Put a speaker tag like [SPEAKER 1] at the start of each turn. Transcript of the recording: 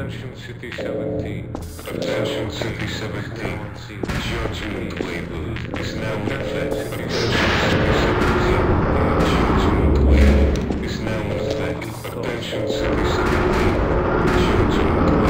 [SPEAKER 1] Attention City 17. Attention City 17. Judgment label is now in effect. Attention City 17. Judgment label is now in effect. Attention City 17. Judgment